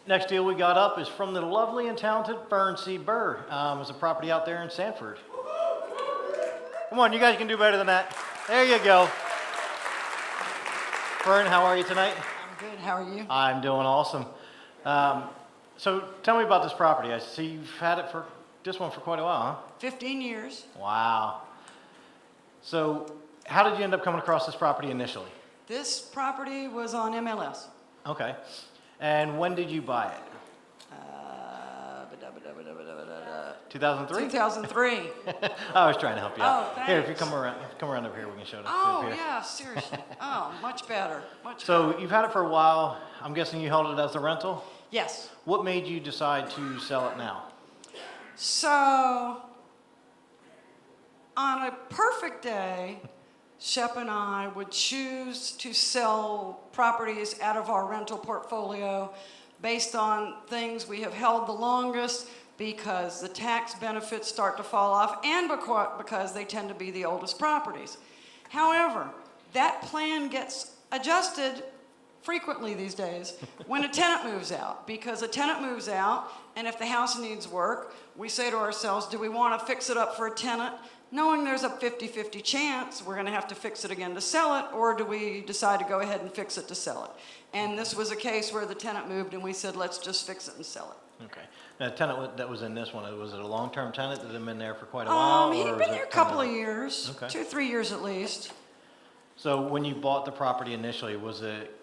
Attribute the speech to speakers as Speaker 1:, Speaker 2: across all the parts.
Speaker 1: Next deal we got up is from the lovely and talented Fern Burr. It's a property out there in Sanford. Come on, you guys can do better than that. There you go. Fern, how are you tonight?
Speaker 2: I'm good. How are you?
Speaker 1: I'm doing awesome. So tell me about this property. I see you've had it for this one for quite a while, huh?
Speaker 2: 15 years.
Speaker 1: Wow. So how did you end up coming across this property initially?
Speaker 2: This property was on MLS.
Speaker 1: Okay. And when did you buy it? 2003?
Speaker 2: 2003.
Speaker 1: I was trying to help you out.
Speaker 2: Oh, thanks.
Speaker 1: Here, if you come around over here, we can show it.
Speaker 2: Oh,
Speaker 1: here.
Speaker 2: yeah, seriously. Oh, much better. Much
Speaker 1: So
Speaker 2: better.
Speaker 1: you've had it for a while. I'm guessing you held it as a rental?
Speaker 2: Yes.
Speaker 1: What made you decide to sell it now?
Speaker 2: So, on a perfect day, Shep and I would choose to sell properties out of our rental portfolio based on things we have held the longest because the tax benefits start to fall off and because they tend to be the oldest properties. However, that plan gets adjusted frequently these days when a tenant moves out, because a tenant moves out and if the house needs work, we say to ourselves, do we want to fix it up for a tenant? Knowing there's a 50-50 chance we're going to have to fix it again to sell it, or do we decide to go ahead and fix it to sell it? And this was a case where the tenant moved and we said, let's just fix it and sell it.
Speaker 1: Okay. Now, the tenant that was in this one, was it a long-term tenant that had been there for quite a while?
Speaker 2: He'd been there a couple of years,
Speaker 1: Okay.
Speaker 2: 2-3 years at least.
Speaker 1: So when you bought the property initially, was it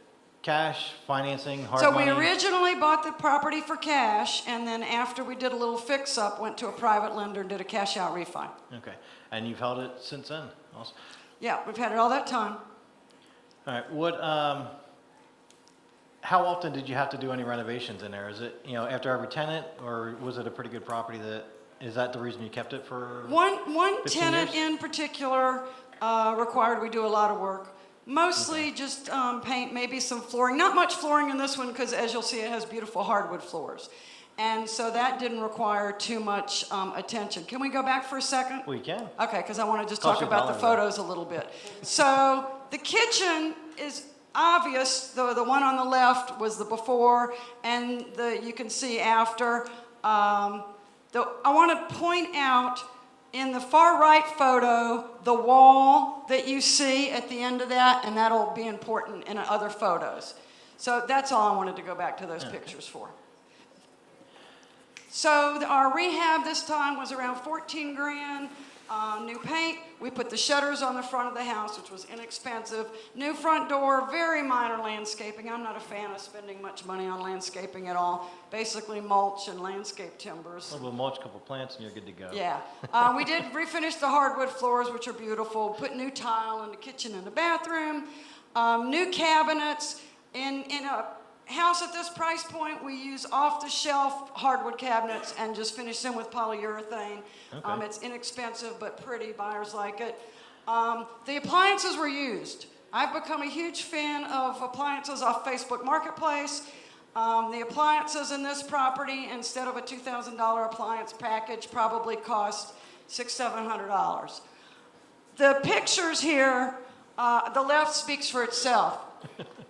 Speaker 1: cash, financing, hard
Speaker 2: So
Speaker 1: money?
Speaker 2: we originally bought the property for cash, and then after we did a little fix-up, went to a private lender and did a cash-out refi.
Speaker 1: Okay. And you've held it since then? Awesome.
Speaker 2: Yeah, we've had it all that time.
Speaker 1: All right. How often did you have to do any renovations in there? Is it, after every tenant, or was it a pretty good property is that the reason you kept it for
Speaker 2: One
Speaker 1: 15
Speaker 2: tenant
Speaker 1: years?
Speaker 2: in particular required we do a lot of work. Mostly just paint, maybe some flooring. Not much flooring in this one because, as you'll see, it has beautiful hardwood floors. And so that didn't require too much attention. Can we go back for a second?
Speaker 1: We can.
Speaker 2: Okay, because I want to just
Speaker 1: Cost
Speaker 2: talk
Speaker 1: you a
Speaker 2: about the
Speaker 1: dollar,
Speaker 2: photos a little bit. So the kitchen is obvious. The one on the left was the before, and you can see after. I want to point out in the far right photo, the wall that you see at the end of that, and that'll be important in other photos. So that's all I wanted to go back to those pictures for. So our rehab this time was around 14 grand, new paint. We put the shutters on the front of the house, which was inexpensive. New front door, very minor landscaping. I'm not a fan of spending much money on landscaping at all. Basically mulch and landscape timbers.
Speaker 1: A little mulch, couple plants, and you're good to go.
Speaker 2: Yeah. We did refinish the hardwood floors, which are beautiful. Put new tile in the kitchen and the bathroom. New cabinets. In a house at this price point, we use off-the-shelf hardwood cabinets and just finish them with polyurethane.
Speaker 1: Okay.
Speaker 2: It's inexpensive but pretty. Buyers like it. The appliances were used. I've become a huge fan of appliances off Facebook Marketplace. The appliances in this property, instead of a $2,000 appliance package, probably cost $600-700. The pictures here, the left speaks for itself.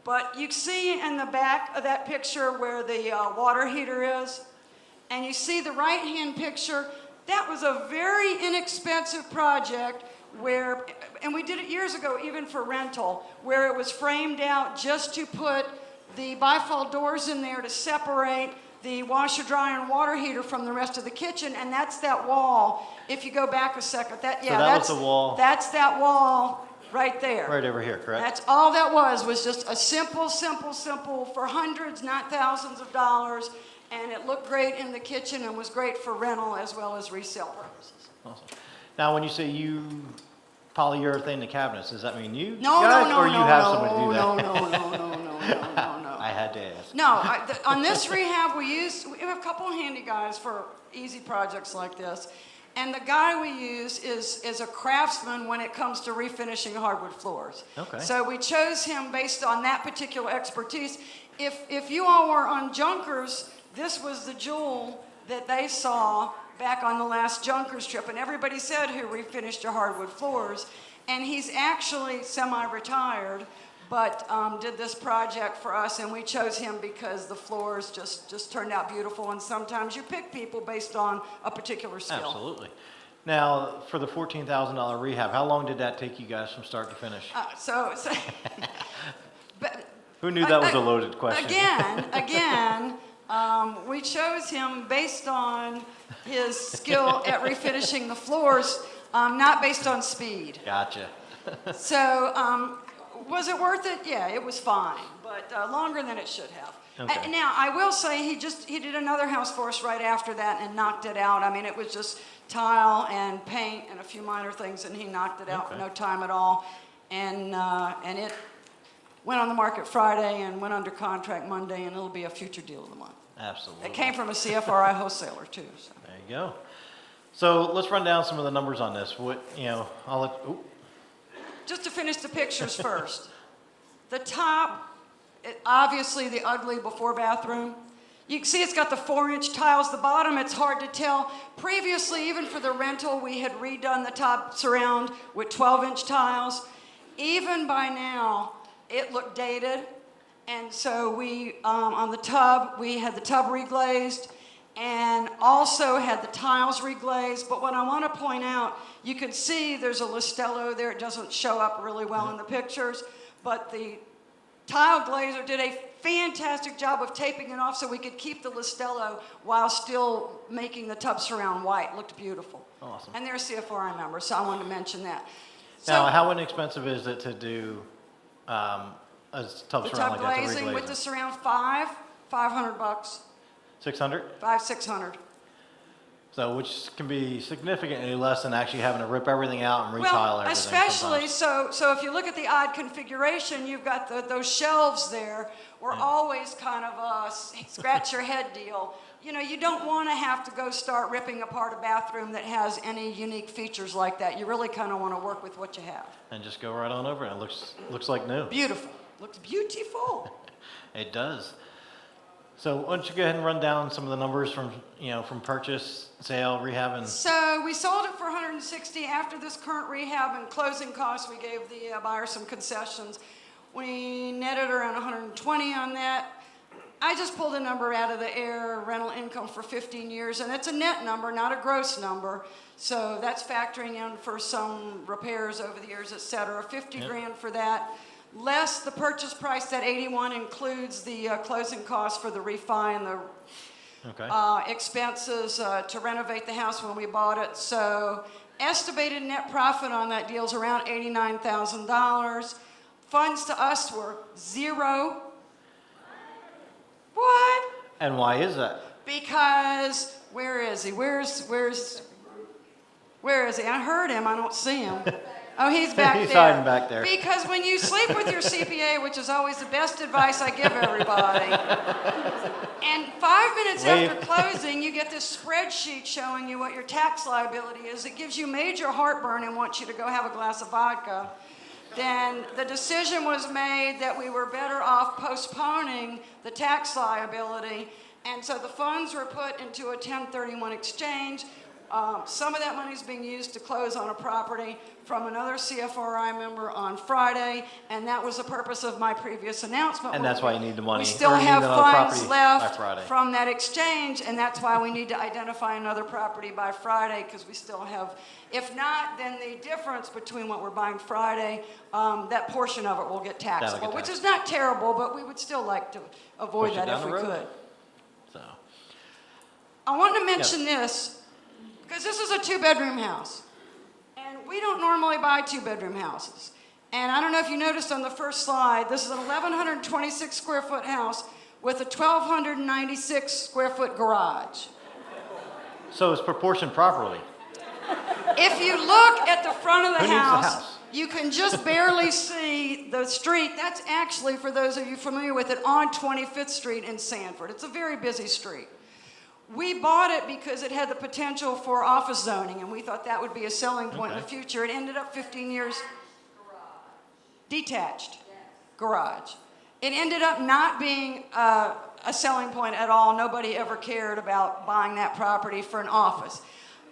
Speaker 2: But you see in the back of that picture where the water heater is, and you see the right-hand picture, that was a very inexpensive project where, and we did it years ago even for rental, where it was framed out just to put the bifold doors in there to separate the washer, dryer, and water heater from the rest of the kitchen, and that's that wall. If you go back a second,
Speaker 1: was the wall.
Speaker 2: That's that wall right there.
Speaker 1: Right over here, correct?
Speaker 2: That's all that was just a simple, for hundreds, not thousands of dollars, and it looked great in the kitchen and was great for rental as well as resale purposes.
Speaker 1: Awesome. Now, when you say you polyurethane the cabinets, does that mean you
Speaker 2: No,
Speaker 1: guys,
Speaker 2: no,
Speaker 1: or
Speaker 2: no,
Speaker 1: you
Speaker 2: no,
Speaker 1: have
Speaker 2: no,
Speaker 1: somebody do that?
Speaker 2: no.
Speaker 1: I had to ask.
Speaker 2: No, on this rehab we have a couple of handy guys for easy projects like this. And the guy we use is a craftsman when it comes to refinishing hardwood floors.
Speaker 1: Okay.
Speaker 2: So we chose him based on that particular expertise. If you all were on Junkers, this was the jewel that they saw back on the last Junkers trip. And everybody said who refinished your hardwood floors. And he's actually semi-retired, but did this project for us, and we chose him because the floors just turned out beautiful, and sometimes you pick people based on a particular skill.
Speaker 1: Absolutely. Now, for the $14,000 rehab, how long did that take you guys from start to finish?
Speaker 2: But
Speaker 1: Who knew that was a loaded question?
Speaker 2: Again, we chose him based on his skill at refinishing the floors, not based on speed.
Speaker 1: Gotcha.
Speaker 2: So, was it worth it? Yeah, it was fine, but longer than it should have.
Speaker 1: Okay.
Speaker 2: Now, I will say he did another house for us right after that and knocked it out. I mean, it was just tile and paint and a few minor things, and he knocked it out in no time at all. And it went on the market Friday and went under contract Monday, and it'll be a future deal of the month.
Speaker 1: Absolutely.
Speaker 2: It came from a CFRI wholesaler too. So.
Speaker 1: There you go. So let's run down some of the numbers on this.
Speaker 2: Just to finish the pictures first. The top, obviously the ugly before bathroom. You can see it's got the 4-inch tiles. The bottom, it's hard to tell. Previously, even for the rental, we had redone the top surround with 12-inch tiles. Even by now, it looked dated. And so we, on the tub, we had the tub reglazed and also had the tiles reglazed. But what I want to point out, you can see there's a listello there. It doesn't show up really well in the pictures, but the tile glazer did a fantastic job of taping it off so we could keep the listello while still making the tub surround white. It looked beautiful.
Speaker 1: Awesome.
Speaker 2: And they're CFRI members, so I wanted to mention that.
Speaker 1: Now, how inexpensive is it to do a tub
Speaker 2: the
Speaker 1: surround
Speaker 2: tub
Speaker 1: like that?
Speaker 2: glazing with the surround $500.
Speaker 1: 600?
Speaker 2: $500-600.
Speaker 1: So, which can be significantly less than actually having to rip everything out and retile everything.
Speaker 2: Especially,
Speaker 1: sometimes.
Speaker 2: so if you look at the odd configuration, you've got those shelves there were always kind of a scratch your head deal. You know, you don't want to have to go start ripping apart a bathroom that has any unique features like that. You really kind of want to work with what you have.
Speaker 1: And just go right on over it. It looks like new.
Speaker 2: Beautiful. Looks beautiful.
Speaker 1: It does. So why don't you go ahead and run down some of the numbers from purchase, sale, rehab, and...
Speaker 2: So we sold it for $160. After this current rehab and closing costs, we gave the buyer some concessions. We netted around $120 on that. I just pulled a number out of the air, rental income for 15 years, and it's a net number, not a gross number. So that's factoring in for some repairs over the years, et cetera. 50 grand for that. Less the purchase price, that 81 includes the closing costs for the refi and the expenses to renovate the house when we bought it. So estimated net profit on that deal is around $89,000. Funds to us were zero. What?
Speaker 1: And why is that?
Speaker 2: Because, where is he? Where is he? I heard him, I don't see him. Oh, he's back
Speaker 1: He's
Speaker 2: there.
Speaker 1: hiding back there.
Speaker 2: Because when you sleep with your CPA, which is always the best advice I give everybody, and 5 minutes after closing, you get this spreadsheet showing you what your tax liability is. It gives you major heartburn and wants you to go have a glass of vodka. Then the decision was made that we were better off postponing the tax liability, and so the funds were put into a 1031 exchange. Some of that money is being used to close on a property from another CFRI member on Friday, and that was the purpose of my previous announcement.
Speaker 1: And that's why you need the money.
Speaker 2: We still
Speaker 1: or you need
Speaker 2: have
Speaker 1: another
Speaker 2: funds
Speaker 1: property by
Speaker 2: left
Speaker 1: Friday.
Speaker 2: from that exchange, and that's why we need to identify another property by Friday, because we still have, if not, then the difference between what we're buying Friday, that portion of it will get taxable, which is not terrible, but we would still like to avoid
Speaker 1: Push it
Speaker 2: that
Speaker 1: down
Speaker 2: if
Speaker 1: the
Speaker 2: we
Speaker 1: road.
Speaker 2: could.
Speaker 1: So,
Speaker 2: I want to mention this, because this is a 2-bedroom house. And we don't normally buy 2-bedroom houses. And I don't know if you noticed on the first slide, this is an 1,126 square foot house with a 1,296 square foot garage.
Speaker 1: so it's proportioned properly.
Speaker 2: If you look at the front of
Speaker 1: Who
Speaker 2: the
Speaker 1: needs the
Speaker 2: house,
Speaker 1: house?
Speaker 2: you can just barely see the street. That's actually, for those of you familiar with it, on 25th Street in Sanford. It's a very busy street. We bought it because it had the potential for office zoning, and we thought that would be a selling point in the future. It ended up 15 years detached garage. It ended up not being a selling point at all. Nobody ever cared about buying that property for an office.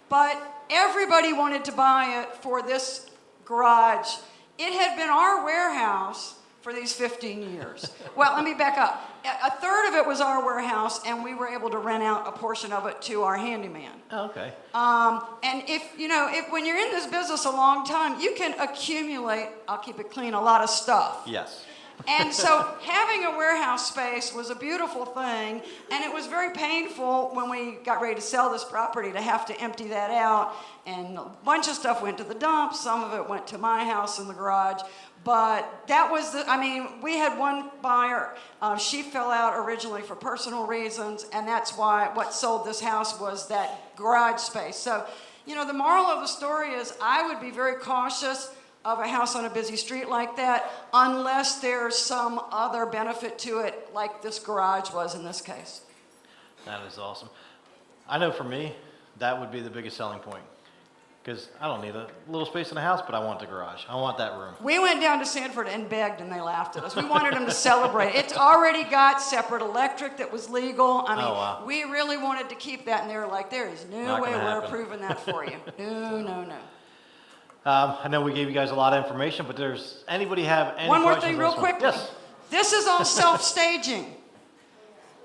Speaker 2: But everybody wanted to buy it for this garage. It had been our warehouse for these 15 years. Well, let me back up. A third of it was our warehouse, and we were able to rent out a portion of it to our handyman.
Speaker 1: Oh, okay.
Speaker 2: And if when you're in this business a long time, you can accumulate, I'll keep it clean, a lot of stuff.
Speaker 1: Yes.
Speaker 2: And so having a warehouse space was a beautiful thing, and it was very painful when we got ready to sell this property to have to empty that out, and a bunch of stuff went to the dump, some of it went to my house in the garage, but that was we had one buyer, she fell out originally for personal reasons, and that's why what sold this house was that garage space. So, the moral of the story is I would be very cautious of a house on a busy street like that, unless there's some other benefit to it, like this garage was in this case.
Speaker 1: That is awesome. I know for me, that would be the biggest selling point. Because I don't need a little space in the house, but I want the garage. I want that room.
Speaker 2: We went down to Sanford and begged, and they laughed at us. We wanted them to celebrate. It's already got separate electric that was legal.
Speaker 1: Oh, wow.
Speaker 2: We really wanted to keep that, and they were like, there is no
Speaker 1: Not
Speaker 2: way
Speaker 1: gonna
Speaker 2: we're
Speaker 1: happen.
Speaker 2: approving that for you. No.
Speaker 1: I know we gave you guys a lot of information, but does anybody have any
Speaker 2: One more
Speaker 1: questions
Speaker 2: thing
Speaker 1: on
Speaker 2: real
Speaker 1: this one?
Speaker 2: quickly.
Speaker 1: Yes.
Speaker 2: This is all self-staging.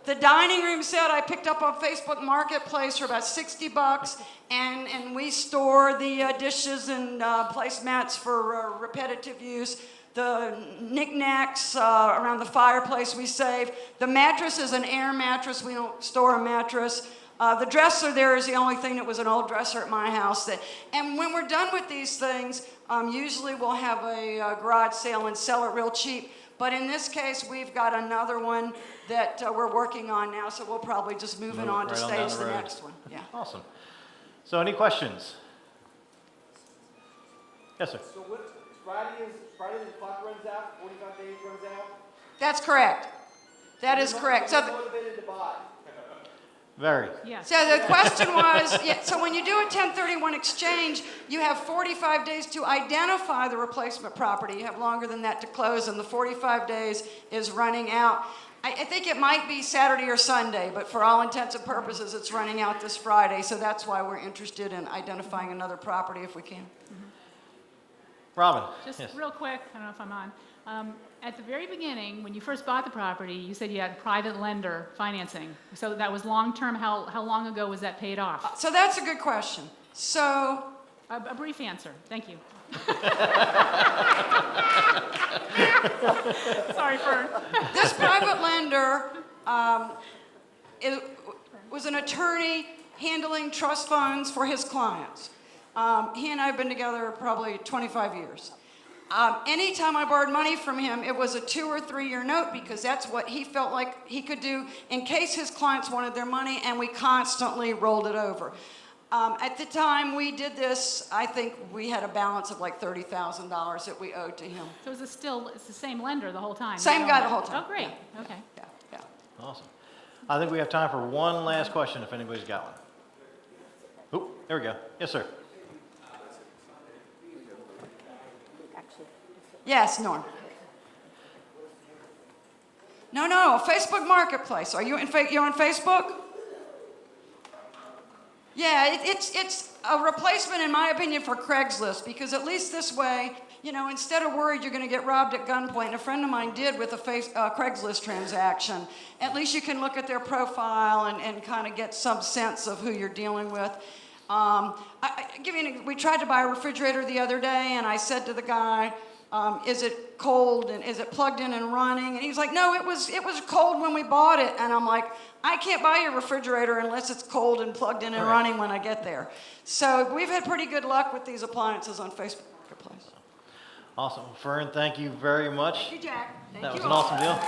Speaker 2: The dining room set I picked up on Facebook Marketplace for about $60, and we store the dishes and placemats for repetitive use. The knickknacks around the fireplace we save. The mattress is an air mattress. We don't store a mattress. The dresser there is the only thing that was an old dresser at my house. And when we're done with these things, usually we'll have a garage sale and sell it real cheap. But in this case, we've got another one that we're working on now, so we'll probably just move it on to
Speaker 1: right on down
Speaker 2: stage
Speaker 1: the
Speaker 2: the
Speaker 1: road.
Speaker 2: next one. Yeah.
Speaker 1: Awesome. So any questions? Yes, sir.
Speaker 3: So what, Friday the clock runs out, 45 days runs out?
Speaker 2: That's correct. That is correct. So,
Speaker 3: Motivated to buy.
Speaker 1: Very.
Speaker 4: Yes.
Speaker 2: so the question was, so when you do a 1031 exchange, you have 45 days to identify the replacement property. You have longer than that to close, and the 45 days is running out. I think it might be Saturday or Sunday, but for all intents and purposes, it's running out this Friday, so that's why we're interested in identifying another property if we can.
Speaker 1: Robin?
Speaker 4: Just
Speaker 1: Yes.
Speaker 4: real quick, I don't know if I'm on. At the very beginning, when you first bought the property, you said you had private lender financing. So that was long-term. How long ago was that paid off?
Speaker 2: So that's a good question. So
Speaker 4: A brief answer. Thank you. Sorry, Fern.
Speaker 2: this private lender was an attorney handling trust funds for his clients. He and I have been together probably 25 years. Anytime I borrowed money from him, it was a 2 or 3 year note because that's what he felt like he could do in case his clients wanted their money, and we constantly rolled it over. At the time we did this, I think we had a balance of like $30,000 that we owed to him.
Speaker 4: So it's the same lender the whole time?
Speaker 2: Same guy the whole time.
Speaker 4: Oh, great.
Speaker 2: Yeah.
Speaker 4: Okay.
Speaker 2: Yeah.
Speaker 1: Awesome. I think we have time for one last question if anybody's got one. Oh, there we go. Yes, sir.
Speaker 2: Yes, Norm. No, Facebook Marketplace. Are you you're on Facebook? Yeah, it's a replacement, in my opinion, for Craigslist, because at least this way, instead of worried you're going to get robbed at gunpoint, and a friend of mine did with a Craigslist transaction, at least you can look at their profile and kind of get some sense of who you're dealing with. We tried to buy a refrigerator the other day, and I said to the guy, is it cold and is it plugged in and running? And he's like, no, it was cold when we bought it. And I'm like, I can't buy your refrigerator unless it's cold and plugged in and running when I get there. So we've had pretty good luck with these appliances on Facebook Marketplace.
Speaker 1: Awesome. Fern, thank you very much.
Speaker 2: Thank you, Jack. Thank
Speaker 1: That
Speaker 2: you
Speaker 1: was an
Speaker 2: all.
Speaker 1: awesome deal.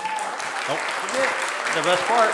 Speaker 1: Oh, the best part.